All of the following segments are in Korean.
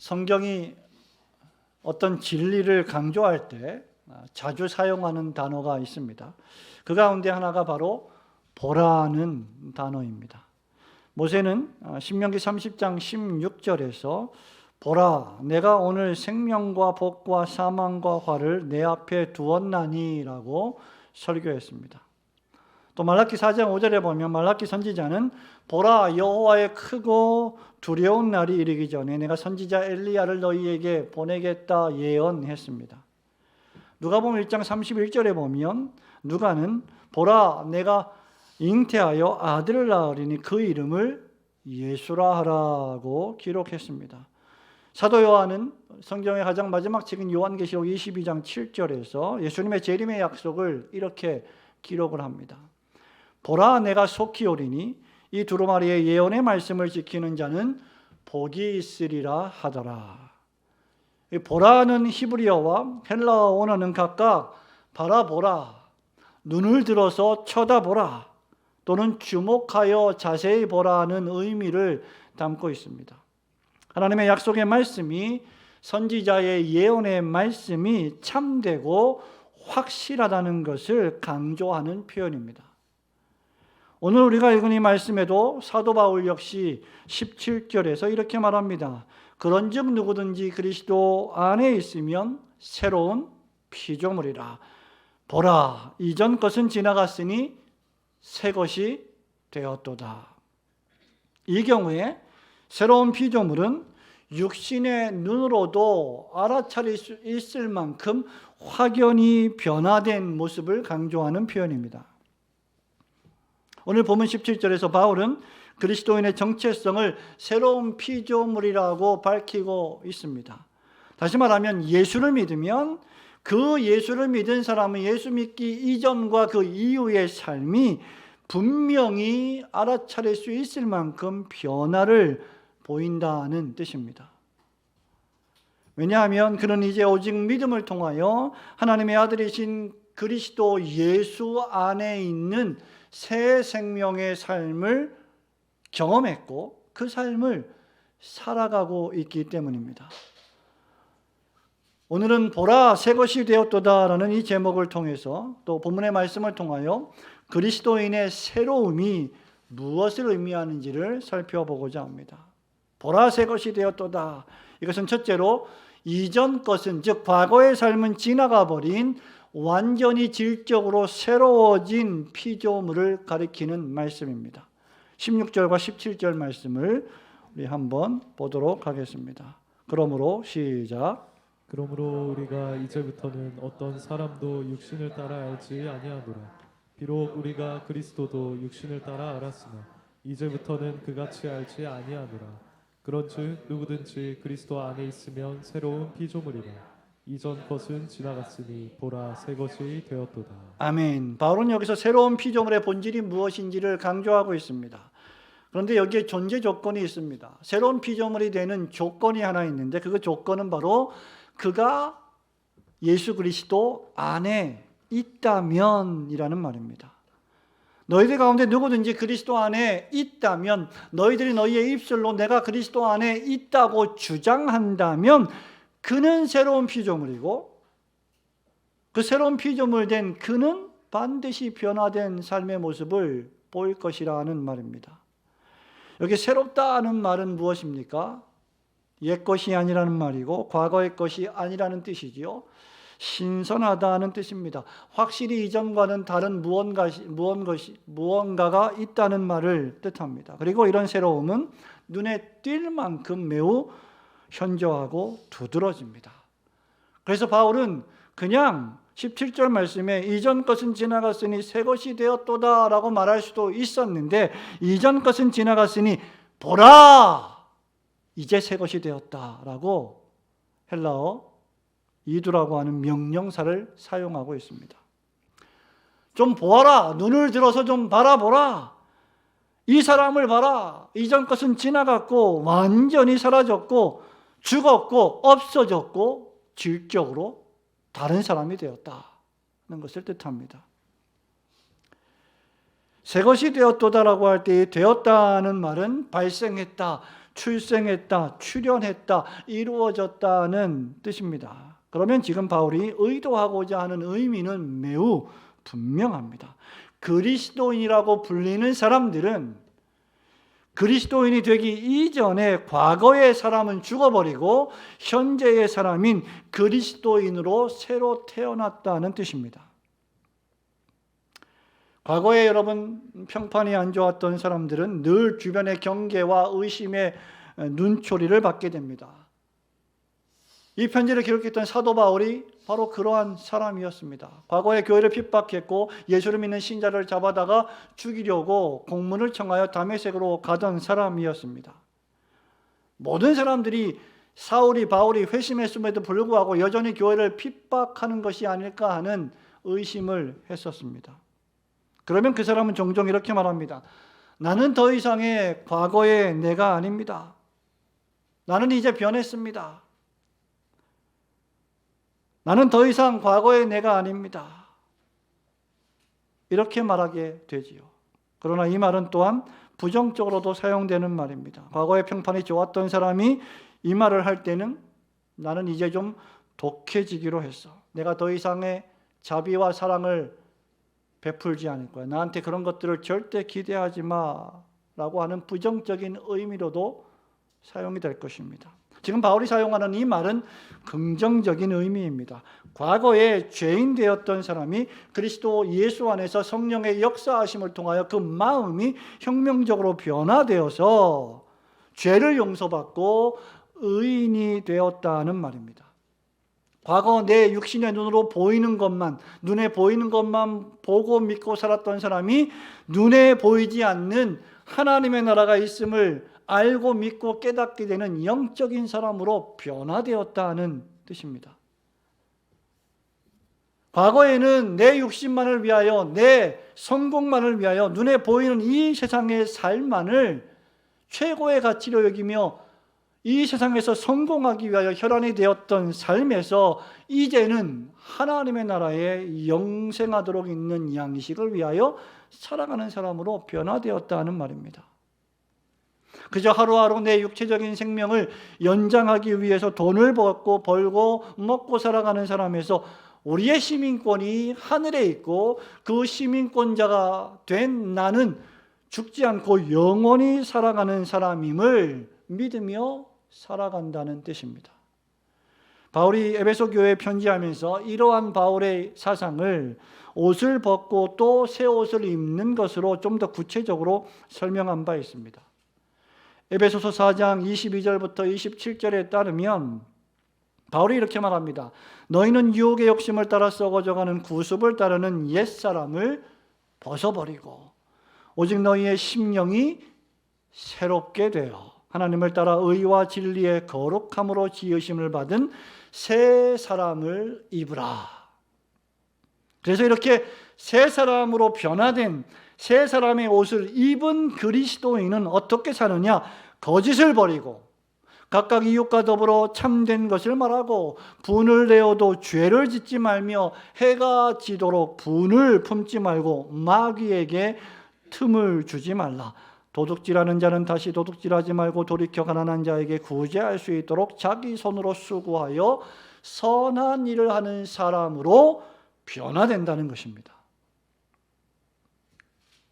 성경이 어떤 진리를 강조할 때 자주 사용하는 단어가 있습니다. 그 가운데 하나가 바로 보라는 단어입니다. 모세는 신명기 30장 16절에서 보라, 내가 오늘 생명과 복과 사망과 화를 내 앞에 두었나니라고 설교했습니다. 또 말라기 4장 5절에 보면 말라기 선지자는 보라, 여호와의 크고 두려운 날이 이르기 전에 내가 선지자 엘리야를 너희에게 보내겠다 예언했습니다. 누가복음 1장 31절에 보면 누가는 보라, 내가 잉태하여 아들을 낳으리니 그 이름을 예수라 하라고 기록했습니다. 사도 요한은 성경의 가장 마지막 책인 요한계시록 22장 7절에서 예수님의 재림의 약속을 이렇게 기록을 합니다. 보라, 내가 속히 오리니 이 두루마리의 예언의 말씀을 지키는 자는 복이 있으리라 하더라. 이 보라는 히브리어와 헬라어 원어는 각각 바라보라, 눈을 들어서 쳐다보라 또는 주목하여 자세히 보라는 의미를 담고 있습니다. 하나님의 약속의 말씀이, 선지자의 예언의 말씀이 참되고 확실하다는 것을 강조하는 표현입니다. 오늘 우리가 읽은 이 말씀에도 사도 바울 역시 17절에서 이렇게 말합니다. 그런즉 누구든지 그리스도 안에 있으면 새로운 피조물이라. 보라, 이전 것은 지나갔으니 새 것이 되었도다. 이 경우에 새로운 피조물은 육신의 눈으로도 알아차릴 수 있을 만큼 확연히 변화된 모습을 강조하는 표현입니다. 오늘 본문 17절에서 바울은 그리스도인의 정체성을 새로운 피조물이라고 밝히고 있습니다. 다시 말하면 예수를 믿으면 그 예수를 믿은 사람은 예수 믿기 이전과 그 이후의 삶이 분명히 알아차릴 수 있을 만큼 변화를 보인다는 뜻입니다. 왜냐하면 그는 이제 오직 믿음을 통하여 하나님의 아들이신 그리스도 예수 안에 있는 새 생명의 삶을 경험했고 그 삶을 살아가고 있기 때문입니다. 오늘은 보라, 새 것이 되었도다라는 이 제목을 통해서 또 본문의 말씀을 통하여 그리스도인의 새로움이 무엇을 의미하는지를 살펴보고자 합니다. 보라, 새 것이 되었도다. 이것은 첫째로 이전 것은, 즉 과거의 삶은 지나가 버린 완전히 질적으로 새로워진 피조물을 가리키는 말씀입니다. 16절과 17절 말씀을 우리 한번 보도록 하겠습니다. 그러므로 시작. 그러므로 우리가 이제부터는 어떤 사람도 육신을 따라 알지 아니하노라. 비록 우리가 그리스도도 육신을 따라 알았으나 이제부터는 그같이 알지 아니하노라. 그런즉 누구든지 그리스도 안에 있으면 새로운 피조물이라. 이전 것은 지나갔으니 보라, 새 것이 되었도다. 아멘. 바울은 여기서 새로운 피조물의 본질이 무엇인지를 강조하고 있습니다. 그런데 여기에 존재 조건이 있습니다. 새로운 피조물이 되는 조건이 하나 있는데 그 조건은 바로 그가 예수 그리스도 안에 있다면이라는 말입니다. 너희들 가운데 누구든지 그리스도 안에 있다면, 너희들이 너희의 입술로 내가 그리스도 안에 있다고 주장한다면 그는 새로운 피조물이고 그 새로운 피조물 된 그는 반드시 변화된 삶의 모습을 보일 것이라는 말입니다. 여기 새롭다는 말은 무엇입니까? 옛 것이 아니라는 말이고 과거의 것이 아니라는 뜻이지요. 신선하다는 뜻입니다. 확실히 이전과는 다른 무언가가 있다는 말을 뜻합니다. 그리고 이런 새로움은 눈에 띌 만큼 매우 현저하고 두드러집니다. 그래서 바울은 그냥 17절 말씀에 이전 것은 지나갔으니 새 것이 되었도다 라고 말할 수도 있었는데, 이전 것은 지나갔으니 보라, 이제 새 것이 되었다 라고 헬라어 이두라고 하는 명령사를 사용하고 있습니다. 좀 보아라, 눈을 들어서 좀 바라보라. 이 사람을 봐라. 이전 것은 지나갔고 완전히 사라졌고 죽었고 없어졌고 질적으로 다른 사람이 되었다는 것을 뜻합니다. 새 것이 되었도다라고 할 때 되었다는 말은 발생했다, 출생했다, 출현했다, 이루어졌다는 뜻입니다. 그러면 지금 바울이 의도하고자 하는 의미는 매우 분명합니다. 그리스도인이라고 불리는 사람들은 그리스도인이 되기 이전에 과거의 사람은 죽어버리고 현재의 사람인 그리스도인으로 새로 태어났다는 뜻입니다. 과거에 여러분 평판이 안 좋았던 사람들은 늘 주변의 경계와 의심의 눈초리를 받게 됩니다. 이 편지를 기록했던 사도 바울이 바로 그러한 사람이었습니다. 과거에 교회를 핍박했고 예수를 믿는 신자를 잡아다가 죽이려고 공문을 청하여 다메섹으로 가던 사람이었습니다. 모든 사람들이 사울이 바울이 회심했음에도 불구하고 여전히 교회를 핍박하는 것이 아닐까 하는 의심을 했었습니다. 그러면 그 사람은 종종 이렇게 말합니다. 나는 더 이상의 과거의 내가 아닙니다. 나는 이제 변했습니다. 나는 더 이상 과거의 내가 아닙니다. 이렇게 말하게 되지요. 그러나 이 말은 또한 부정적으로도 사용되는 말입니다. 과거의 평판이 좋았던 사람이 이 말을 할 때는 나는 이제 좀 독해지기로 했어. 내가 더 이상의 자비와 사랑을 베풀지 않을 거야. 나한테 그런 것들을 절대 기대하지 마라고 하는 부정적인 의미로도 사용이 될 것입니다. 지금 바울이 사용하는 이 말은 긍정적인 의미입니다. 과거에 죄인 되었던 사람이 그리스도 예수 안에서 성령의 역사하심을 통하여 그 마음이 혁명적으로 변화되어서 죄를 용서받고 의인이 되었다는 말입니다. 과거 내 육신의 눈으로 보이는 것만, 눈에 보이는 것만 보고 믿고 살았던 사람이 눈에 보이지 않는 하나님의 나라가 있음을 알고 믿고 깨닫게 되는 영적인 사람으로 변화되었다는 뜻입니다. 과거에는 내 육신만을 위하여, 내 성공만을 위하여 눈에 보이는 이 세상의 삶만을 최고의 가치로 여기며 이 세상에서 성공하기 위하여 혈안이 되었던 삶에서 이제는 하나님의 나라에 영생하도록 있는 양식을 위하여 살아가는 사람으로 변화되었다는 말입니다. 그저 하루하루 내 육체적인 생명을 연장하기 위해서 돈을 벌고 먹고 살아가는 사람에서 우리의 시민권이 하늘에 있고 그 시민권자가 된 나는 죽지 않고 영원히 살아가는 사람임을 믿으며 살아간다는 뜻입니다. 바울이 에베소 교회에 편지하면서 이러한 바울의 사상을 옷을 벗고 또 새 옷을 입는 것으로 좀 더 구체적으로 설명한 바 있습니다. 에베소서 4장 22절부터 27절에 따르면 바울이 이렇게 말합니다. 너희는 유혹의 욕심을 따라 썩어져가는 구습을 따르는 옛사람을 벗어버리고 오직 너희의 심령이 새롭게 되어 하나님을 따라 의와 진리의 거룩함으로 지으심을 받은 새 사람을 입으라. 그래서 이렇게 새 사람으로 변화된 새 사람의 옷을 입은 그리스도인은 어떻게 사느냐? 거짓을 버리고 각각 이웃과 더불어 참된 것을 말하고 분을 내어도 죄를 짓지 말며 해가 지도록 분을 품지 말고 마귀에게 틈을 주지 말라. 도둑질하는 자는 다시 도둑질하지 말고 돌이켜 가난한 자에게 구제할 수 있도록 자기 손으로 수고하여 선한 일을 하는 사람으로 변화된다는 것입니다.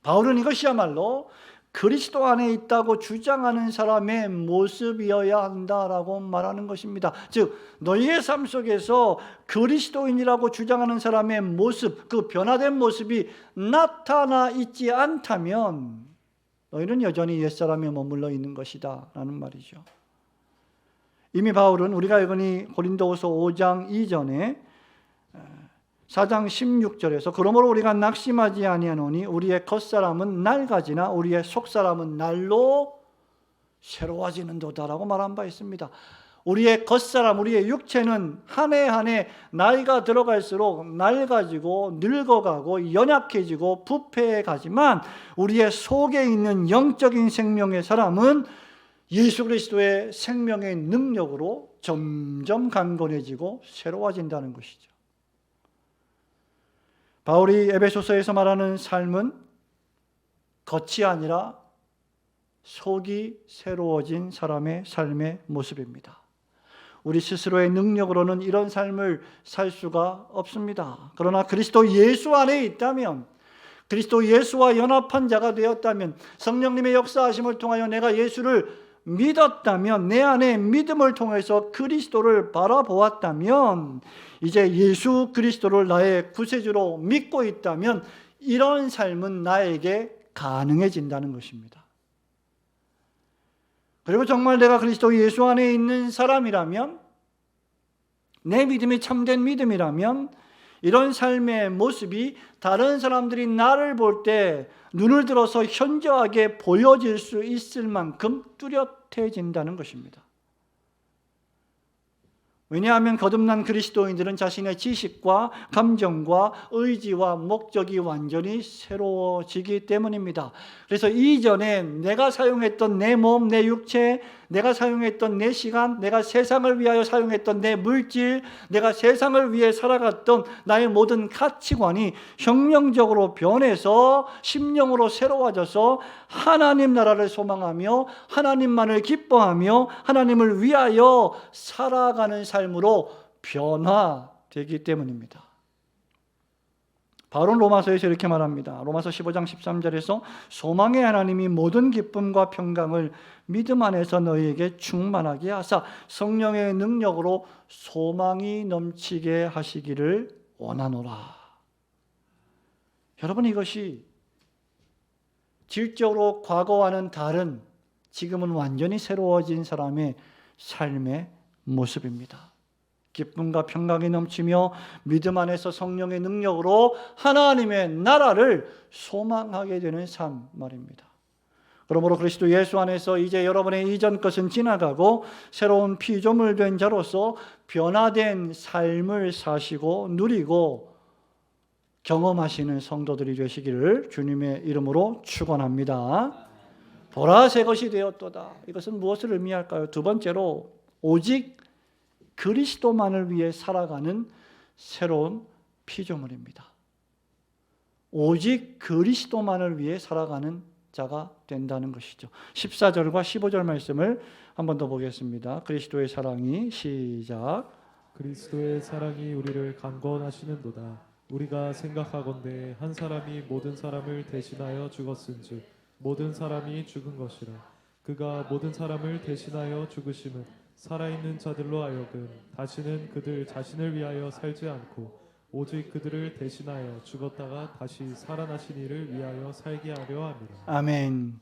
바울은 이것이야말로 그리스도 안에 있다고 주장하는 사람의 모습이어야 한다라고 말하는 것입니다. 즉 너희의 삶 속에서 그리스도인이라고 주장하는 사람의 모습, 그 변화된 모습이 나타나 있지 않다면 너희는 여전히 옛사람에 머물러 있는 것이다 라는 말이죠. 이미 바울은 우리가 읽으니 고린도후서 5장 이전에 4장 16절에서 그러므로 우리가 낙심하지 아니하노니 우리의 겉사람은 낡아지나 우리의 속사람은 날로 새로워지는도다라고 말한 바 있습니다. 우리의 겉사람, 우리의 육체는 한 해 한 해 나이가 들어갈수록 낡아지고 늙어가고 연약해지고 부패해 가지만 우리의 속에 있는 영적인 생명의 사람은 예수 그리스도의 생명의 능력으로 점점 강건해지고 새로워진다는 것이죠. 바울이 에베소서에서 말하는 삶은 겉이 아니라 속이 새로워진 사람의 삶의 모습입니다. 우리 스스로의 능력으로는 이런 삶을 살 수가 없습니다. 그러나 그리스도 예수 안에 있다면, 그리스도 예수와 연합한 자가 되었다면, 성령님의 역사하심을 통하여 내가 예수를 믿었다면, 내 안에 믿음을 통해서 그리스도를 바라보았다면, 이제 예수 그리스도를 나의 구세주로 믿고 있다면 이런 삶은 나에게 가능해진다는 것입니다. 그리고 정말 내가 그리스도 예수 안에 있는 사람이라면, 내 믿음이 참된 믿음이라면 이런 삶의 모습이 다른 사람들이 나를 볼 때 눈을 들어서 현저하게 보여질 수 있을 만큼 뚜렷해진다는 것입니다. 왜냐하면 거듭난 그리스도인들은 자신의 지식과 감정과 의지와 목적이 완전히 새로워지기 때문입니다. 그래서 이전에 내가 사용했던 내 몸, 내 육체, 내가 사용했던 내 시간, 내가 세상을 위하여 사용했던 내 물질, 내가 세상을 위해 살아갔던 나의 모든 가치관이 혁명적으로 변해서 심령으로 새로워져서 하나님 나라를 소망하며 하나님만을 기뻐하며 하나님을 위하여 살아가는 삶으로 변화되기 때문입니다. 바울은 로마서에서 이렇게 말합니다. 로마서 15장 13절에서 소망의 하나님이 모든 기쁨과 평강을 믿음 안에서 너희에게 충만하게 하사 성령의 능력으로 소망이 넘치게 하시기를 원하노라. 여러분, 이것이 질적으로 과거와는 다른, 지금은 완전히 새로워진 사람의 삶의 모습입니다. 기쁨과 평강이 넘치며 믿음 안에서 성령의 능력으로 하나님의 나라를 소망하게 되는 삶 말입니다. 그러므로 그리스도 예수 안에서 이제 여러분의 이전 것은 지나가고 새로운 피조물 된 자로서 변화된 삶을 사시고 누리고 경험하시는 성도들이 되시기를 주님의 이름으로 축원합니다. 보라 새 것이 되었도다. 이것은 무엇을 의미할까요? 두 번째로 오직 그리스도만을 위해 살아가는 새로운 피조물입니다. 오직 그리스도만을 위해 살아가는 자가 된다는 것이죠. 14절과 15절 말씀을 한 번 더 보겠습니다. 그리스도의 사랑이 시작. 그리스도의 사랑이 우리를 강권하시는도다. 우리가 생각하건대 한 사람이 모든 사람을 대신하여 죽었은즉 모든 사람이 죽은 것이라. 그가 모든 사람을 대신하여 죽으심은 살아있는 자들로 하여금 다시는 그들 자신을 위하여 살지 않고 오직 그들을 대신하여 죽었다가 다시 살아나신 이를 위하여 살게 하려 함이라. 아멘.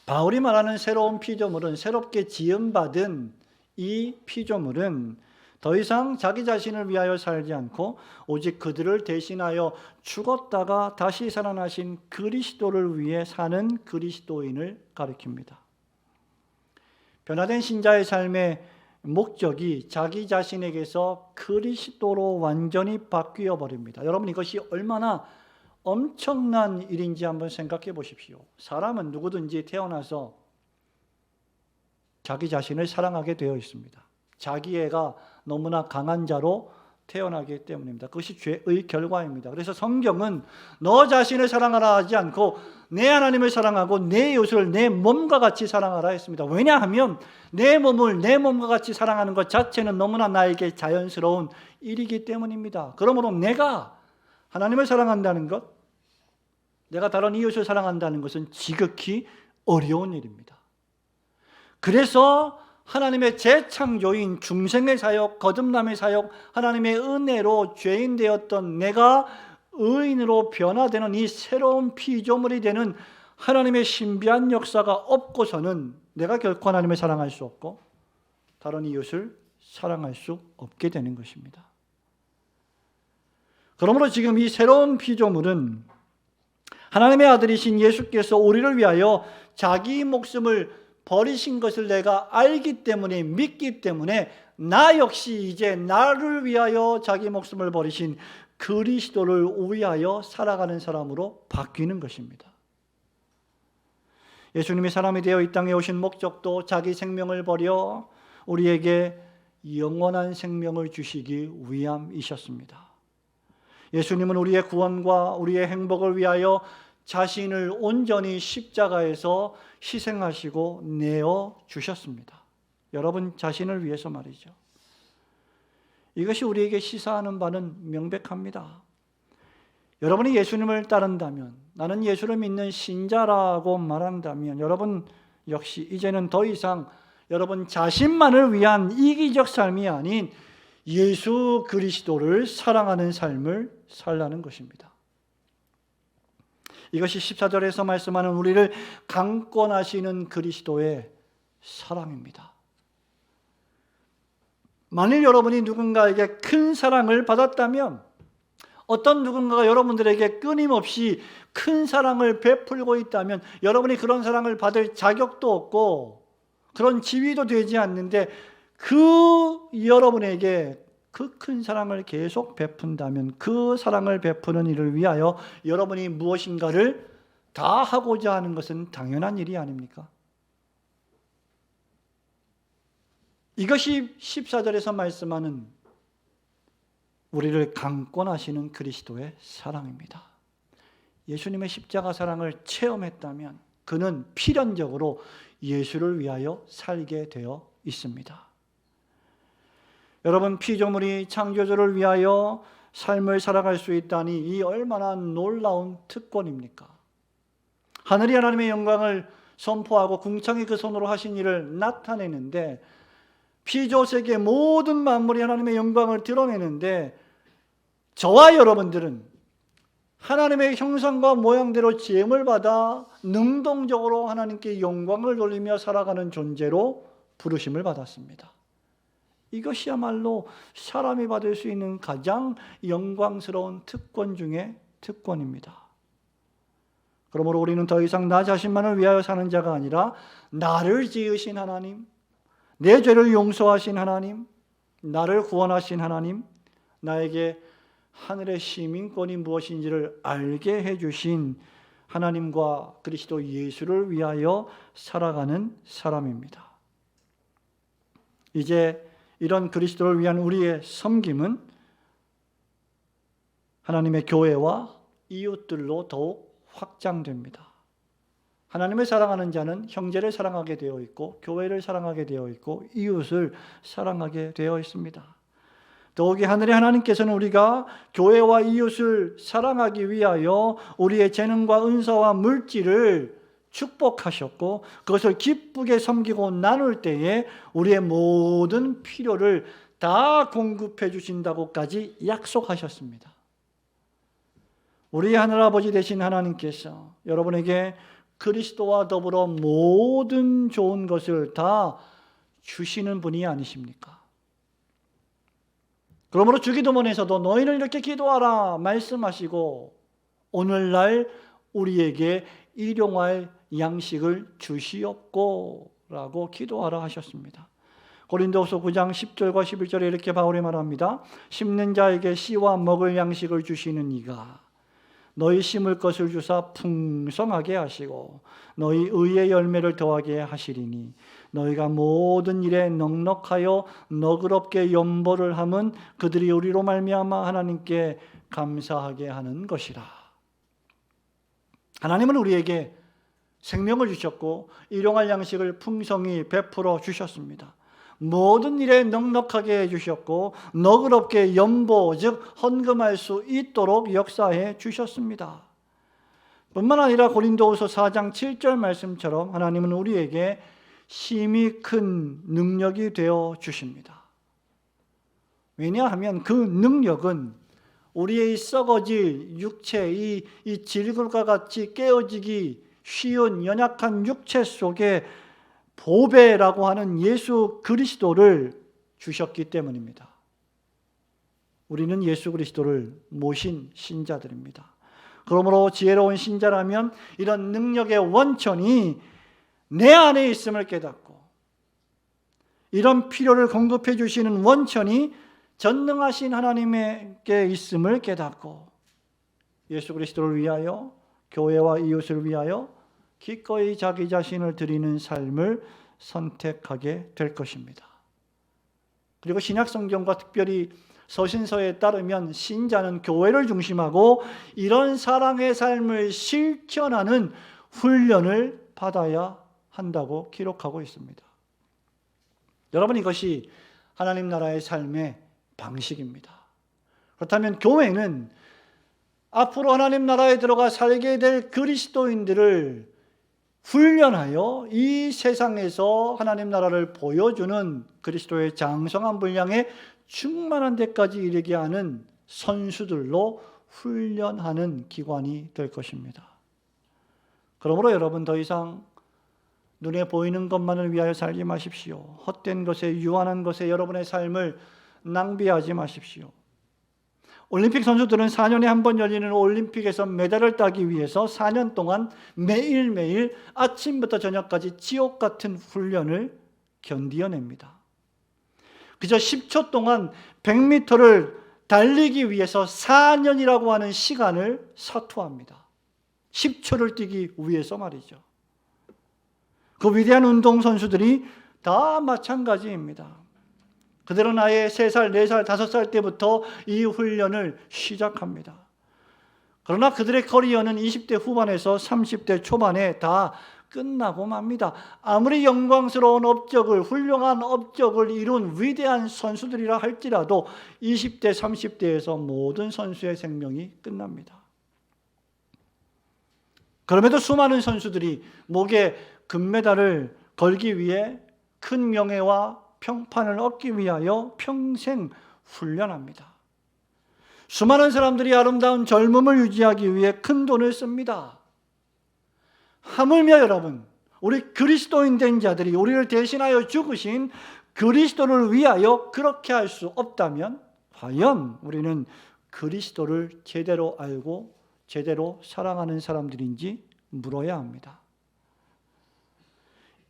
바울이 말하는 새로운 피조물은, 새롭게 지음받은 이 피조물은 더 이상 자기 자신을 위하여 살지 않고 오직 그들을 대신하여 죽었다가 다시 살아나신 그리스도를 위해 사는 그리스도인을 가리킵니다. 변화된 신자의 삶의 목적이 자기 자신에게서 그리스도로 완전히 바뀌어 버립니다. 여러분, 이것이 얼마나 엄청난 일인지 한번 생각해 보십시오. 사람은 누구든지 태어나서 자기 자신을 사랑하게 되어 있습니다. 자기애가 너무나 강한 자로 태어나기 때문입니다. 그것이 죄의 결과입니다. 그래서 성경은 너 자신을 사랑하라 하지 않고 내 하나님을 사랑하고 내 이웃을 내 몸과 같이 사랑하라 했습니다. 왜냐하면 내 몸을 내 몸과 같이 사랑하는 것 자체는 너무나 나에게 자연스러운 일이기 때문입니다. 그러므로 내가 하나님을 사랑한다는 것, 내가 다른 이웃을 사랑한다는 것은 지극히 어려운 일입니다. 그래서 하나님의 재창조인 중생의 사역, 거듭남의 사역, 하나님의 은혜로 죄인 되었던 내가 의인으로 변화되는 이 새로운 피조물이 되는 하나님의 신비한 역사가 없고서는 내가 결코 하나님을 사랑할 수 없고 다른 이웃을 사랑할 수 없게 되는 것입니다. 그러므로 지금 이 새로운 피조물은 하나님의 아들이신 예수께서 우리를 위하여 자기 목숨을 버리신 것을 내가 알기 때문에, 믿기 때문에 나 역시 이제 나를 위하여 자기 목숨을 버리신 그리스도를 위하여 살아가는 사람으로 바뀌는 것입니다. 예수님이 사람이 되어 이 땅에 오신 목적도 자기 생명을 버려 우리에게 영원한 생명을 주시기 위함이셨습니다. 예수님은 우리의 구원과 우리의 행복을 위하여 자신을 온전히 십자가에서 희생하시고 내어 주셨습니다. 여러분 자신을 위해서 말이죠. 이것이 우리에게 시사하는 바는 명백합니다. 여러분이 예수님을 따른다면, 나는 예수를 믿는 신자라고 말한다면, 여러분 역시 이제는 더 이상 여러분 자신만을 위한 이기적 삶이 아닌 예수 그리스도를 사랑하는 삶을 살라는 것입니다. 이것이 14절에서 말씀하는 우리를 강권하시는 그리스도의 사랑입니다. 만일 여러분이 누군가에게 큰 사랑을 받았다면, 어떤 누군가가 여러분들에게 끊임없이 큰 사랑을 베풀고 있다면 여러분이 그런 사랑을 받을 자격도 없고 그런 지위도 되지 않는데, 그 여러분에게 그 큰 사랑을 계속 베푼다면 그 사랑을 베푸는 일을 위하여 여러분이 무엇인가를 다 하고자 하는 것은 당연한 일이 아닙니까? 이것이 14절에서 말씀하는 우리를 강권하시는 그리스도의 사랑입니다. 예수님의 십자가 사랑을 체험했다면 그는 필연적으로 예수를 위하여 살게 되어 있습니다. 여러분, 피조물이 창조주를 위하여 삶을 살아갈 수 있다니 이 얼마나 놀라운 특권입니까? 하늘이 하나님의 영광을 선포하고 궁창이 그 손으로 하신 일을 나타내는데, 피조세계 모든 만물이 하나님의 영광을 드러내는데, 저와 여러분들은 하나님의 형상과 모양대로 지음을 받아 능동적으로 하나님께 영광을 돌리며 살아가는 존재로 부르심을 받았습니다. 이것이야말로 사람이 받을 수 있는 가장 영광스러운 특권 중에 특권입니다. 그러므로 우리는 더 이상 나 자신만을 위하여 사는 자가 아니라 나를 지으신 하나님, 내 죄를 용서하신 하나님, 나를 구원하신 하나님, 나에게 하늘의 시민권이 무엇인지를 알게 해주신 하나님과 그리스도 예수를 위하여 살아가는 사람입니다. 이제 이런 그리스도를 위한 우리의 섬김은 하나님의 교회와 이웃들로 더욱 확장됩니다. 하나님을 사랑하는 자는 형제를 사랑하게 되어 있고, 교회를 사랑하게 되어 있고, 이웃을 사랑하게 되어 있습니다. 더욱이 하늘의 하나님께서는 우리가 교회와 이웃을 사랑하기 위하여 우리의 재능과 은사와 물질을 축복하셨고, 그것을 기쁘게 섬기고 나눌 때에 우리의 모든 필요를 다 공급해 주신다고까지 약속하셨습니다. 우리 하늘아버지 되신 하나님께서 여러분에게 그리스도와 더불어 모든 좋은 것을 다 주시는 분이 아니십니까? 그러므로 주기도문에서도 너희는 이렇게 기도하라 말씀하시고, 오늘날 우리에게 일용할 양식을 주시옵고 라고 기도하라 하셨습니다. 고린도후서 9장 10절과 11절에 이렇게 바울이 말합니다. 심는 자에게 씨와 먹을 양식을 주시는 이가 너희 심을 것을 주사 풍성하게 하시고 너희 의의 열매를 더하게 하시리니 너희가 모든 일에 넉넉하여 너그럽게 연보를 함은 그들이 우리로 말미암아 하나님께 감사하게 하는 것이라. 하나님은 우리에게 생명을 주셨고 일용할 양식을 풍성히 베풀어 주셨습니다. 모든 일에 넉넉하게 해주셨고 너그럽게 연보, 즉 헌금할 수 있도록 역사해 주셨습니다. 뿐만 아니라 고린도후서 4장 7절 말씀처럼 하나님은 우리에게 심히 큰 능력이 되어 주십니다. 왜냐하면 그 능력은 우리의 썩어질 육체, 이 질글과 같이 깨어지기 쉬운 연약한 육체 속에 보배라고 하는 예수 그리스도를 주셨기 때문입니다. 우리는 예수 그리스도를 모신 신자들입니다. 그러므로 지혜로운 신자라면 이런 능력의 원천이 내 안에 있음을 깨닫고, 이런 필요를 공급해 주시는 원천이 전능하신 하나님께 있음을 깨닫고, 예수 그리스도를 위하여, 교회와 이웃을 위하여 기꺼이 자기 자신을 드리는 삶을 선택하게 될 것입니다. 그리고 신약 성경과 특별히 서신서에 따르면 신자는 교회를 중심하고 이런 사랑의 삶을 실천하는 훈련을 받아야 한다고 기록하고 있습니다. 여러분, 이것이 하나님 나라의 삶의 방식입니다. 그렇다면 교회는 앞으로 하나님 나라에 들어가 살게 될 그리스도인들을 훈련하여 이 세상에서 하나님 나라를 보여주는 그리스도의 장성한 분량에 충만한 데까지 이르게 하는 선수들로 훈련하는 기관이 될 것입니다. 그러므로 여러분, 더 이상 눈에 보이는 것만을 위하여 살지 마십시오. 헛된 것에, 유한한 것에 여러분의 삶을 낭비하지 마십시오. 올림픽 선수들은 4년에 한 번 열리는 올림픽에서 메달을 따기 위해서 4년 동안 매일매일 아침부터 저녁까지 지옥 같은 훈련을 견디어냅니다. 그저 10초 동안 100m를 달리기 위해서 4년이라고 하는 시간을 사투합니다. 10초를 뛰기 위해서 말이죠. 그 위대한 운동선수들이 다 마찬가지입니다. 그들은 아예 3살, 4살, 5살 때부터 이 훈련을 시작합니다. 그러나 그들의 커리어는 20대 후반에서 30대 초반에 다 끝나고 맙니다. 아무리 영광스러운 업적을, 훌륭한 업적을 이룬 위대한 선수들이라 할지라도 20대, 30대에서 모든 선수의 생명이 끝납니다. 그럼에도 수많은 선수들이 목에 금메달을 걸기 위해 큰 명예와 평판을 얻기 위하여 평생 훈련합니다. 수많은 사람들이 아름다운 젊음을 유지하기 위해 큰 돈을 씁니다. 하물며 여러분, 우리 그리스도인 된 자들이 우리를 대신하여 죽으신 그리스도를 위하여 그렇게 할 수 없다면 과연 우리는 그리스도를 제대로 알고 제대로 사랑하는 사람들인지 물어야 합니다.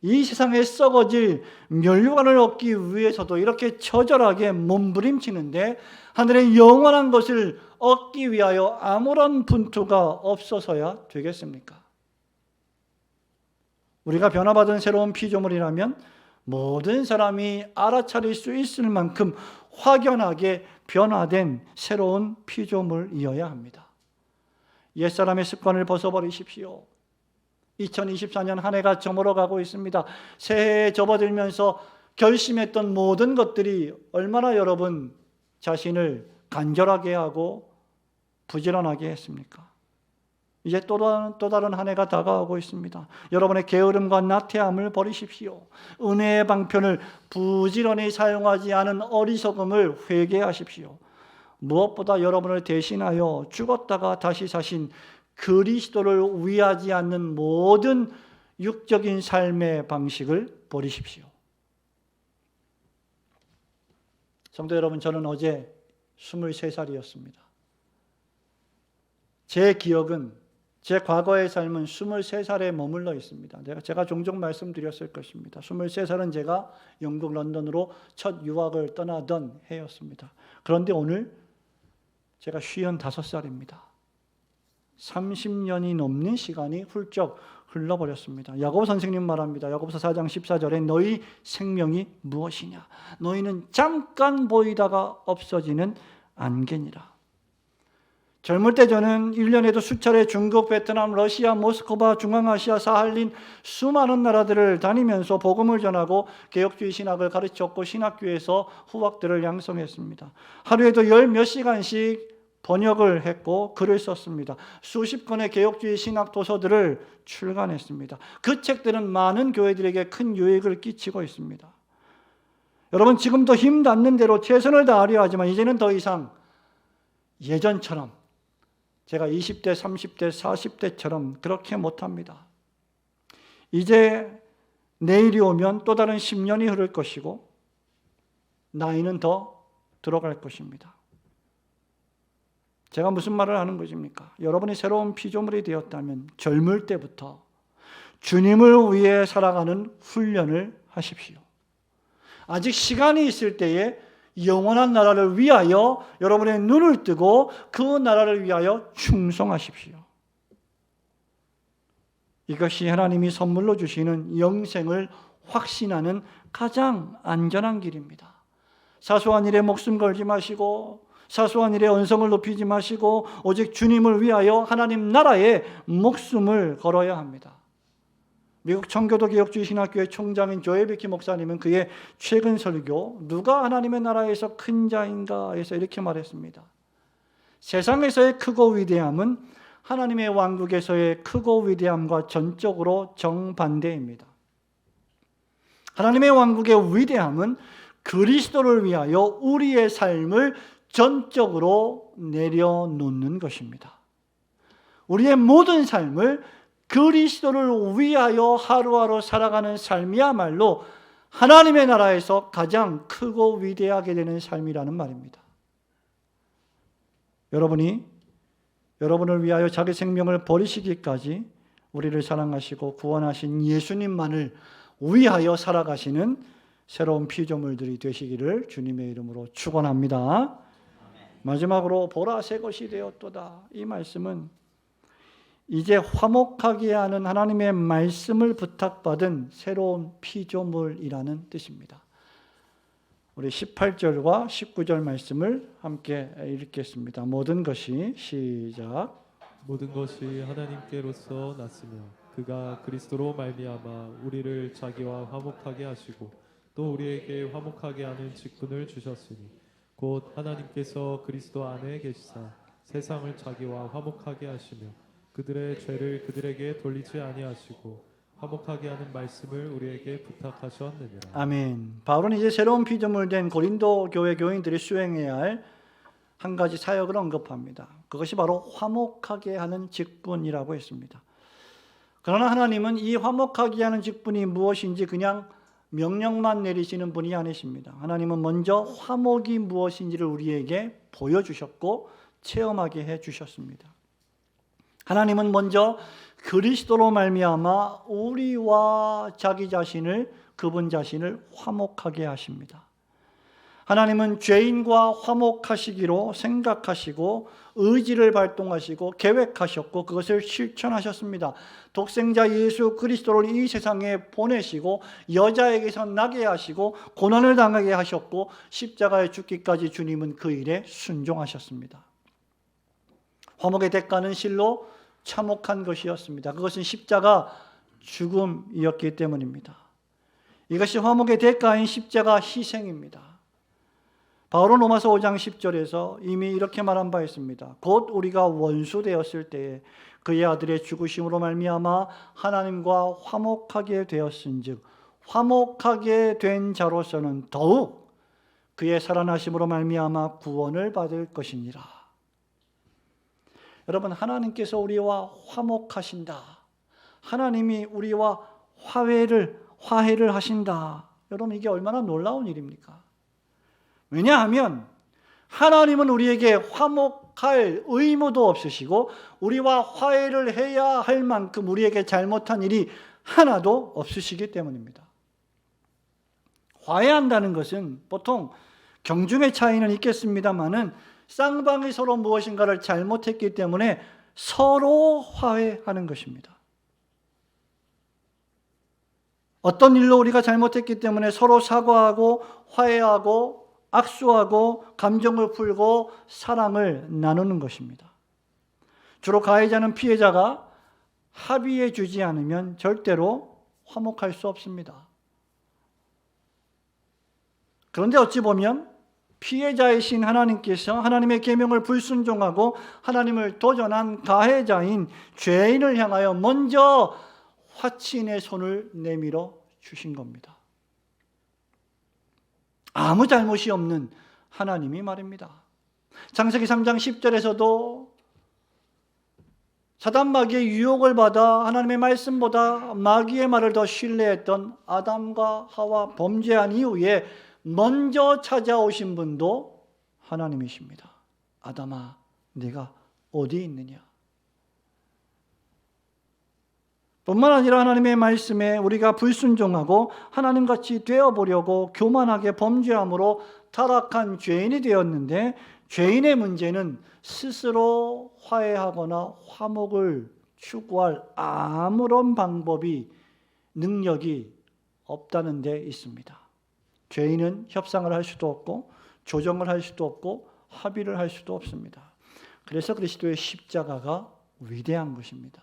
이 세상에 썩어질 멸류관을 얻기 위해서도 이렇게 처절하게 몸부림치는데 하늘의 영원한 것을 얻기 위하여 아무런 분투가 없어서야 되겠습니까? 우리가 변화받은 새로운 피조물이라면 모든 사람이 알아차릴 수 있을 만큼 확연하게 변화된 새로운 피조물이어야 합니다. 옛사람의 습관을 벗어버리십시오. 2024년 한 해가 저물어 가고 있습니다. 새해에 접어들면서 결심했던 모든 것들이 얼마나 여러분 자신을 간절하게 하고 부지런하게 했습니까? 이제 또 다른 한 해가 다가오고 있습니다. 여러분의 게으름과 나태함을 버리십시오. 은혜의 방편을 부지런히 사용하지 않은 어리석음을 회개하십시오. 무엇보다 여러분을 대신하여 죽었다가 다시 사신 그리스도를 위하지 않는 모든 육적인 삶의 방식을 버리십시오. 성도 여러분, 저는 어제 23살이었습니다. 제 기억은, 제 과거의 삶은 23살에 머물러 있습니다. 제가 종종 말씀드렸을 것입니다. 23살은 제가 영국 런던으로 첫 유학을 떠나던 해였습니다. 그런데 오늘 제가 55살입니다. 30년이 넘는 시간이 훌쩍 흘러버렸습니다. 야고보 선생님 말합니다. 야고보서 4장 14절에 너희 생명이 무엇이냐? 너희는 잠깐 보이다가 없어지는 안개니라. 젊을 때 저는 1년에도 수차례 중국, 베트남, 러시아, 모스크바, 중앙아시아, 사할린 수많은 나라들을 다니면서 복음을 전하고 개혁주의 신학을 가르쳤고 신학교에서 후학들을 양성했습니다. 하루에도 10몇 시간씩 번역을 했고 글을 썼습니다. 수십 권의 개혁주의 신학 도서들을 출간했습니다. 그 책들은 많은 교회들에게 큰 유익을 끼치고 있습니다. 여러분, 지금도 힘 닿는 대로 최선을 다하려 하지만 이제는 더 이상 예전처럼 제가 20대, 30대, 40대처럼 그렇게 못합니다. 이제 내일이 오면 또 다른 10년이 흐를 것이고 나이는 더 들어갈 것입니다. 제가 무슨 말을 하는 것입니까? 여러분이 새로운 피조물이 되었다면 젊을 때부터 주님을 위해 살아가는 훈련을 하십시오. 아직 시간이 있을 때에 영원한 나라를 위하여 여러분의 눈을 뜨고 그 나라를 위하여 충성하십시오. 이것이 하나님이 선물로 주시는 영생을 확신하는 가장 안전한 길입니다. 사소한 일에 목숨 걸지 마시고 사소한 일에 언성을 높이지 마시고 오직 주님을 위하여 하나님 나라에 목숨을 걸어야 합니다. 미국 청교도 개혁주의 신학교의 총장인 조엘 비키 목사님은 그의 최근 설교 누가 하나님의 나라에서 큰 자인가 해서 이렇게 말했습니다. 세상에서의 크고 위대함은 하나님의 왕국에서의 크고 위대함과 전적으로 정반대입니다. 하나님의 왕국의 위대함은 그리스도를 위하여 우리의 삶을 전적으로 내려놓는 것입니다. 우리의 모든 삶을 그리스도를 위하여 하루하루 살아가는 삶이야말로 하나님의 나라에서 가장 크고 위대하게 되는 삶이라는 말입니다. 여러분이 여러분을 위하여 자기 생명을 버리시기까지 우리를 사랑하시고 구원하신 예수님만을 위하여 살아가시는 새로운 피조물들이 되시기를 주님의 이름으로 축원합니다. 마지막으로 보라 새 것이 되었도다. 이 말씀은 이제 화목하게 하는 하나님의 말씀을 부탁받은 새로운 피조물이라는 뜻입니다. 우리 18절과 19절 말씀을 함께 읽겠습니다. 모든 것이 시작. 모든 것이 하나님께로서 났으며 그가 그리스도로 말미암아 우리를 자기와 화목하게 하시고 또 우리에게 화목하게 하는 직분을 주셨으니 곧 하나님께서 그리스도 안에 계시사 세상을 자기와 화목하게 하시며 그들의 죄를 그들에게 돌리지 아니하시고 화목하게 하는 말씀을 우리에게 부탁하셨느니라. 아멘. 바울은 이제 새로운 피조물 된 고린도 교회 교인들이 수행해야 할 한 가지 사역을 언급합니다. 그것이 바로 화목하게 하는 직분이라고 했습니다. 그러나 하나님은 이 화목하게 하는 직분이 무엇인지 그냥 명령만 내리시는 분이 아니십니다. 하나님은 먼저 화목이 무엇인지를 우리에게 보여주셨고 체험하게 해주셨습니다. 하나님은 먼저 그리스도로 말미암아 우리와 자기 자신을 그분 자신을 화목하게 하십니다. 하나님은 죄인과 화목하시기로 생각하시고 의지를 발동하시고 계획하셨고 그것을 실천하셨습니다. 독생자 예수 그리스도를 이 세상에 보내시고 여자에게서 나게 하시고 고난을 당하게 하셨고 십자가에 죽기까지 주님은 그 일에 순종하셨습니다. 화목의 대가는 실로 참혹한 것이었습니다. 그것은 십자가 죽음이었기 때문입니다. 이것이 화목의 대가인 십자가 희생입니다. 바울은 로마서 5장 10절에서 이미 이렇게 말한 바 있습니다. 곧 우리가 원수 되었을 때에 그의 아들의 죽으심으로 말미암아 하나님과 화목하게 되었은즉 화목하게 된 자로서는 더욱 그의 살아나심으로 말미암아 구원을 받을 것이니라. 여러분, 하나님께서 우리와 화목하신다. 하나님이 우리와 화해를 하신다. 여러분, 이게 얼마나 놀라운 일입니까? 왜냐하면 하나님은 우리에게 화목할 의무도 없으시고 우리와 화해를 해야 할 만큼 우리에게 잘못한 일이 하나도 없으시기 때문입니다. 화해한다는 것은 보통 경중의 차이는 있겠습니다만은 쌍방이 서로 무엇인가를 잘못했기 때문에 서로 화해하는 것입니다. 어떤 일로 우리가 잘못했기 때문에 서로 사과하고 화해하고 악수하고 감정을 풀고 사랑을 나누는 것입니다. 주로 가해자는 피해자가 합의해 주지 않으면 절대로 화목할 수 없습니다. 그런데 어찌 보면 피해자이신 하나님께서 하나님의 계명을 불순종하고 하나님을 도전한 가해자인 죄인을 향하여 먼저 화친의 손을 내밀어 주신 겁니다. 아무 잘못이 없는 하나님이 말입니다. 창세기 3장 10절에서도 사단 마귀의 유혹을 받아 하나님의 말씀보다 마귀의 말을 더 신뢰했던 아담과 하와 범죄한 이후에 먼저 찾아오신 분도 하나님이십니다. 아담아, 네가 어디 있느냐? 뿐만 아니라 하나님의 말씀에 우리가 불순종하고 하나님같이 되어보려고 교만하게 범죄함으로 타락한 죄인이 되었는데 죄인의 문제는 스스로 화해하거나 화목을 추구할 아무런 방법이 능력이 없다는 데 있습니다. 죄인은 협상을 할 수도 없고 조정을 할 수도 없고 합의를 할 수도 없습니다. 그래서 그리스도의 십자가가 위대한 것입니다.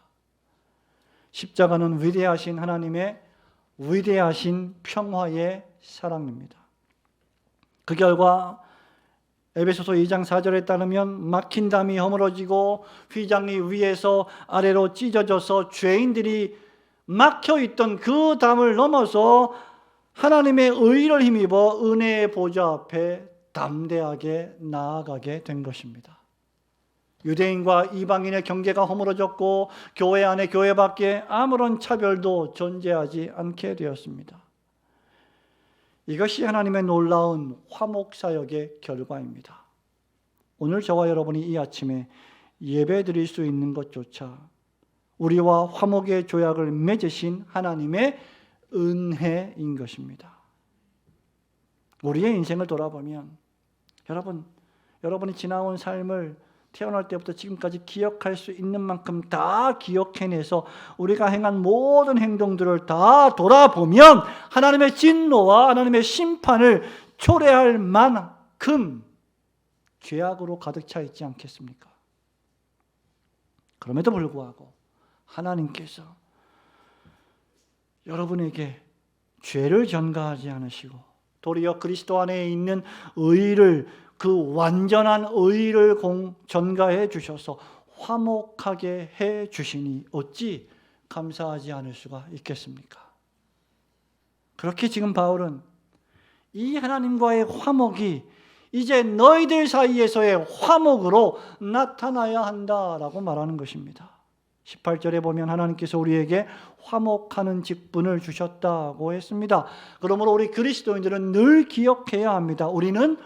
십자가는 위대하신 하나님의 위대하신 평화의 사랑입니다. 그 결과 에베소서 2장 4절에 따르면 막힌 담이 허물어지고 휘장이 위에서 아래로 찢어져서 죄인들이 막혀있던 그 담을 넘어서 하나님의 의를 힘입어 은혜의 보좌 앞에 담대하게 나아가게 된 것입니다. 유대인과 이방인의 경계가 허물어졌고 교회 안에 교회 밖에 아무런 차별도 존재하지 않게 되었습니다. 이것이 하나님의 놀라운 화목사역의 결과입니다. 오늘 저와 여러분이 이 아침에 예배 드릴 수 있는 것조차 우리와 화목의 조약을 맺으신 하나님의 은혜인 것입니다. 우리의 인생을 돌아보면 여러분이 지나온 삶을 태어날 때부터 지금까지 기억할 수 있는 만큼 다 기억해내서 우리가 행한 모든 행동들을 다 돌아보면 하나님의 진노와 하나님의 심판을 초래할 만큼 죄악으로 가득 차 있지 않겠습니까? 그럼에도 불구하고 하나님께서 여러분에게 죄를 전가하지 않으시고 도리어 그리스도 안에 있는 의를, 그 완전한 의를 전가해 주셔서 화목하게 해 주시니 어찌 감사하지 않을 수가 있겠습니까? 그렇게 지금 바울은 이 하나님과의 화목이 이제 너희들 사이에서의 화목으로 나타나야 한다라고 말하는 것입니다. 18절에 보면 하나님께서 우리에게 화목하는 직분을 주셨다고 했습니다. 그러므로 우리 그리스도인들은 늘 기억해야 합니다. 우리는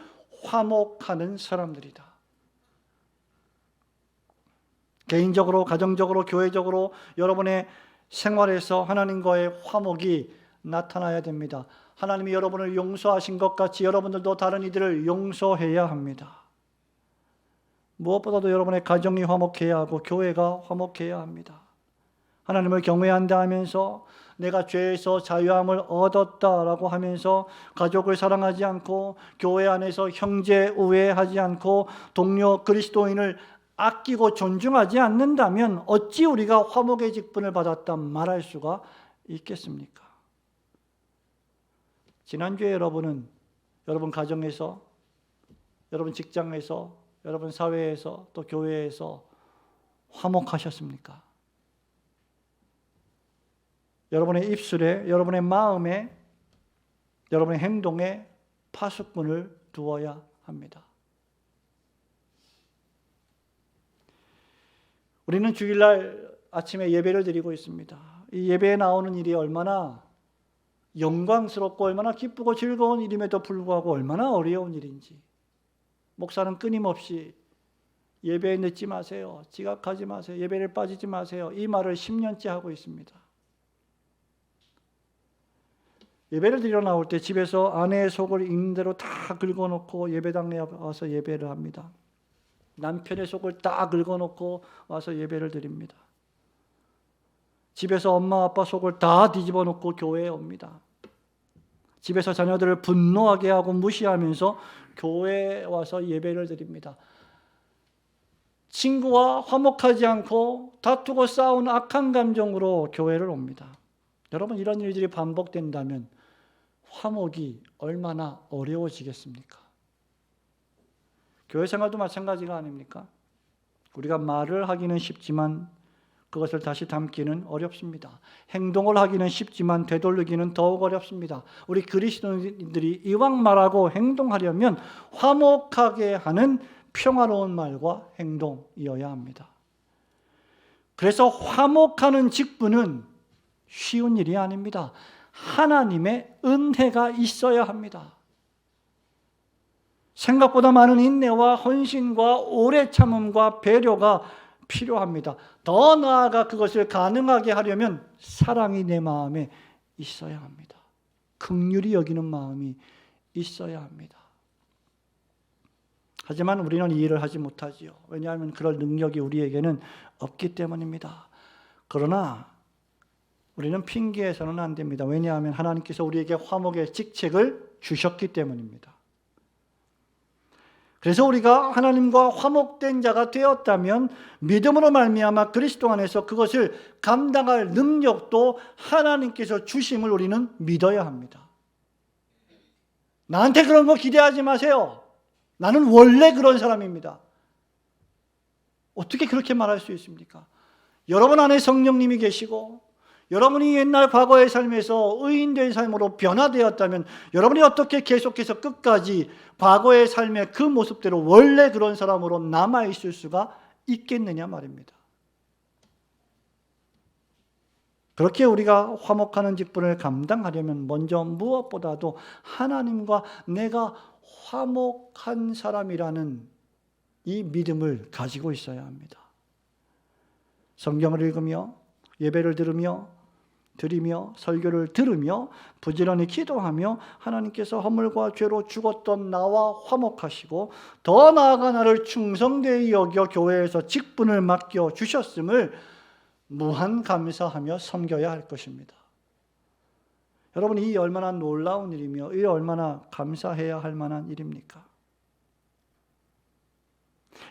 화목하는 사람들이다. 개인적으로, 가정적으로, 교회적으로 여러분의 생활에서 하나님과의 화목이 나타나야 됩니다. 하나님이 여러분을 용서하신 것 같이 여러분들도 다른 이들을 용서해야 합니다. 무엇보다도 여러분의 가정이 화목해야 하고 교회가 화목해야 합니다. 하나님을 경외한다 하면서 내가 죄에서 자유함을 얻었다라고 하면서 가족을 사랑하지 않고 교회 안에서 형제 우애하지 않고 동료 그리스도인을 아끼고 존중하지 않는다면 어찌 우리가 화목의 직분을 받았다 말할 수가 있겠습니까? 지난주에 여러분 가정에서, 여러분 직장에서, 여러분 사회에서 또 교회에서 화목하셨습니까? 여러분의 입술에, 여러분의 마음에, 여러분의 행동에 파수꾼을 두어야 합니다. 우리는 주일날 아침에 예배를 드리고 있습니다. 이 예배에 나오는 일이 얼마나 영광스럽고 얼마나 기쁘고 즐거운 일임에도 불구하고 얼마나 어려운 일인지 목사는 끊임없이 예배에 늦지 마세요. 지각하지 마세요. 예배를 빠지지 마세요. 이 말을 10년째 하고 있습니다. 예배를 드리러 나올 때 집에서 아내의 속을 있는 대로 다 긁어놓고 예배당에 와서 예배를 합니다. 남편의 속을 다 긁어놓고 와서 예배를 드립니다. 집에서 엄마 아빠 속을 다 뒤집어 놓고 교회에 옵니다. 집에서 자녀들을 분노하게 하고 무시하면서 교회에 와서 예배를 드립니다. 친구와 화목하지 않고 다투고 싸운 악한 감정으로 교회를 옵니다. 여러분, 이런 일들이 반복된다면 화목이 얼마나 어려워지겠습니까? 교회 생활도 마찬가지가 아닙니까? 우리가 말을 하기는 쉽지만 그것을 다시 담기는 어렵습니다. 행동을 하기는 쉽지만 되돌리기는 더욱 어렵습니다. 우리 그리스도인들이 이왕 말하고 행동하려면 화목하게 하는 평화로운 말과 행동이어야 합니다. 그래서 화목하는 직분은 쉬운 일이 아닙니다. 하나님의 은혜가 있어야 합니다. 생각보다 많은 인내와 헌신과 오래 참음과 배려가 필요합니다. 더 나아가 그것을 가능하게 하려면 사랑이 내 마음에 있어야 합니다. 긍휼히 여기는 마음이 있어야 합니다. 하지만 우리는 이 일을 하지 못하지요. 왜냐하면 그럴 능력이 우리에게는 없기 때문입니다. 그러나 우리는 핑계해서는 안 됩니다. 왜냐하면 하나님께서 우리에게 화목의 직책을 주셨기 때문입니다. 그래서 우리가 하나님과 화목된 자가 되었다면 믿음으로 말미암아 그리스도 안에서 그것을 감당할 능력도 하나님께서 주심을 우리는 믿어야 합니다. 나한테 그런 거 기대하지 마세요. 나는 원래 그런 사람입니다. 어떻게 그렇게 말할 수 있습니까? 여러분 안에 성령님이 계시고 여러분이 옛날 과거의 삶에서 의인된 삶으로 변화되었다면 여러분이 어떻게 계속해서 끝까지 과거의 삶의 그 모습대로 원래 그런 사람으로 남아있을 수가 있겠느냐 말입니다. 그렇게 우리가 화목하는 직분을 감당하려면 먼저 무엇보다도 하나님과 내가 화목한 사람이라는 이 믿음을 가지고 있어야 합니다. 성경을 읽으며 예배를 드리며 설교를 들으며 부지런히 기도하며 하나님께서 허물과 죄로 죽었던 나와 화목하시고 더 나아가 나를 충성되이 여겨 교회에서 직분을 맡겨 주셨음을 무한 감사하며 섬겨야 할 것입니다. 여러분, 이 얼마나 놀라운 일이며 이 얼마나 감사해야 할 만한 일입니까?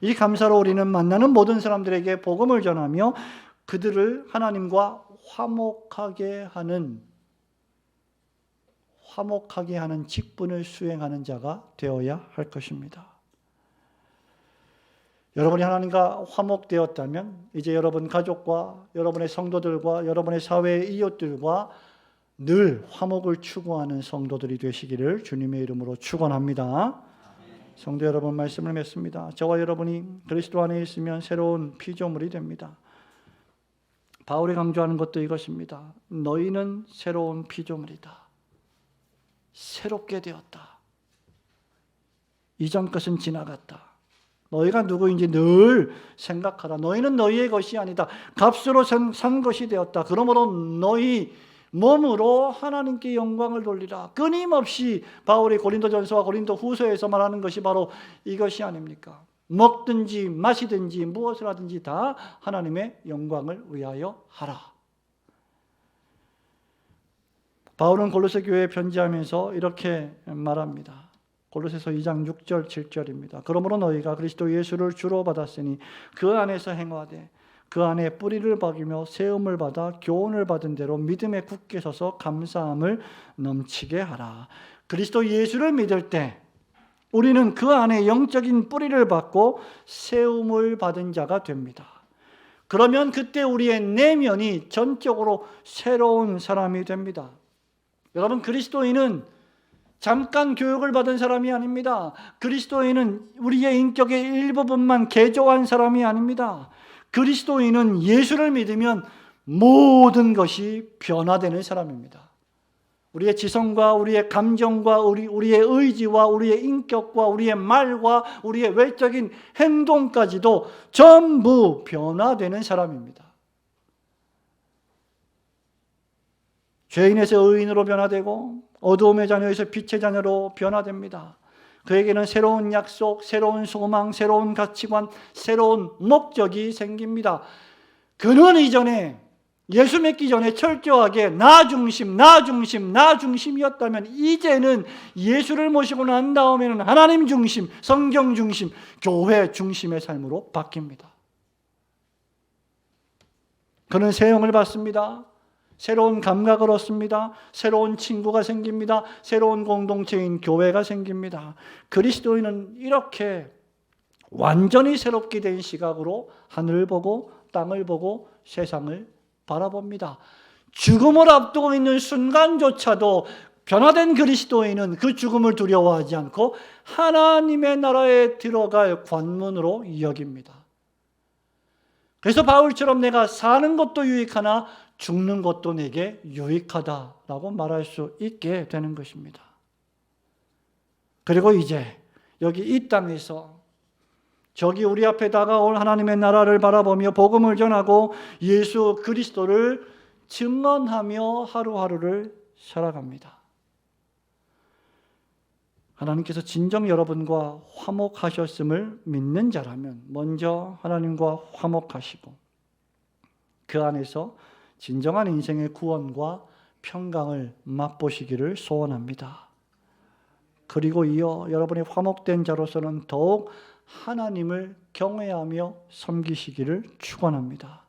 이 감사로 우리는 만나는 모든 사람들에게 복음을 전하며 그들을 하나님과 화목하게 하는 직분을 수행하는 자가 되어야 할 것입니다. 여러분이 하나님과 화목되었다면 이제 여러분 가족과 여러분의 성도들과 여러분의 사회의 이웃들과 늘 화목을 추구하는 성도들이 되시기를 주님의 이름으로 축원합니다. 성도 여러분, 말씀을 맺습니다. 저와 여러분이 그리스도 안에 있으면 새로운 피조물이 됩니다. 바울이 강조하는 것도 이것입니다. 너희는 새로운 피조물이다. 새롭게 되었다. 이전 것은 지나갔다. 너희가 누구인지 늘 생각하라. 너희는 너희의 것이 아니다. 값으로 산 것이 되었다. 그러므로 너희 몸으로 하나님께 영광을 돌리라. 끊임없이 바울이 고린도전서와 고린도후서에서 말하는 것이 바로 이것이 아닙니까? 먹든지 마시든지 무엇을 하든지 다 하나님의 영광을 위하여 하라. 바울은 골로새 교회에 편지하면서 이렇게 말합니다. 골로새서 2장 6절 7절입니다. 그러므로 너희가 그리스도 예수를 주로 받았으니 그 안에서 행하되 그 안에 뿌리를 박이며 세움을 받아 교훈을 받은 대로 믿음에 굳게 서서 감사함을 넘치게 하라. 그리스도 예수를 믿을 때 우리는 그 안에 영적인 뿌리를 받고 세움을 받은 자가 됩니다. 그러면 그때 우리의 내면이 전적으로 새로운 사람이 됩니다. 여러분, 그리스도인은 잠깐 교육을 받은 사람이 아닙니다. 그리스도인은 우리의 인격의 일부분만 개조한 사람이 아닙니다. 그리스도인은 예수를 믿으면 모든 것이 변화되는 사람입니다. 우리의 지성과 우리의 감정과 우리의 의지와 우리의 인격과 우리의 말과 우리의 외적인 행동까지도 전부 변화되는 사람입니다. 죄인에서 의인으로 변화되고 어두움의 자녀에서 빛의 자녀로 변화됩니다. 그에게는 새로운 약속, 새로운 소망, 새로운 가치관, 새로운 목적이 생깁니다. 그는 이전에 예수 믿기 전에 철저하게 나 중심이었다면 이제는 예수를 모시고 난 다음에는 하나님 중심, 성경 중심, 교회 중심의 삶으로 바뀝니다. 그는 새 영을 받습니다. 새로운 감각을 얻습니다. 새로운 친구가 생깁니다. 새로운 공동체인 교회가 생깁니다. 그리스도인은 이렇게 완전히 새롭게 된 시각으로 하늘을 보고 땅을 보고 세상을 바라봅니다. 죽음을 앞두고 있는 순간조차도 변화된 그리스도인은 그 죽음을 두려워하지 않고 하나님의 나라에 들어갈 관문으로 여깁니다. 그래서 바울처럼 내가 사는 것도 유익하나 죽는 것도 내게 유익하다라고 말할 수 있게 되는 것입니다. 그리고 이제 여기 이 땅에서 저기 우리 앞에 다가올 하나님의 나라를 바라보며 복음을 전하고 예수 그리스도를 증언하며 하루하루를 살아갑니다. 하나님께서 진정 여러분과 화목하셨음을 믿는 자라면 먼저 하나님과 화목하시고 그 안에서 진정한 인생의 구원과 평강을 맛보시기를 소원합니다. 그리고 이어 여러분이 화목된 자로서는 더욱 하나님을 경외하며 섬기시기를 축원합니다.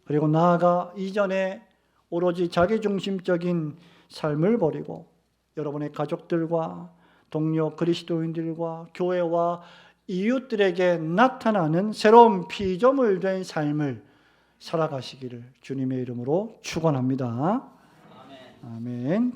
그리고 나아가 이전에 오로지 자기중심적인 삶을 버리고 여러분의 가족들과 동료 그리스도인들과 교회와 이웃들에게 나타나는 새로운 피조물된 삶을 살아가시기를 주님의 이름으로 축원합니다. 아멘.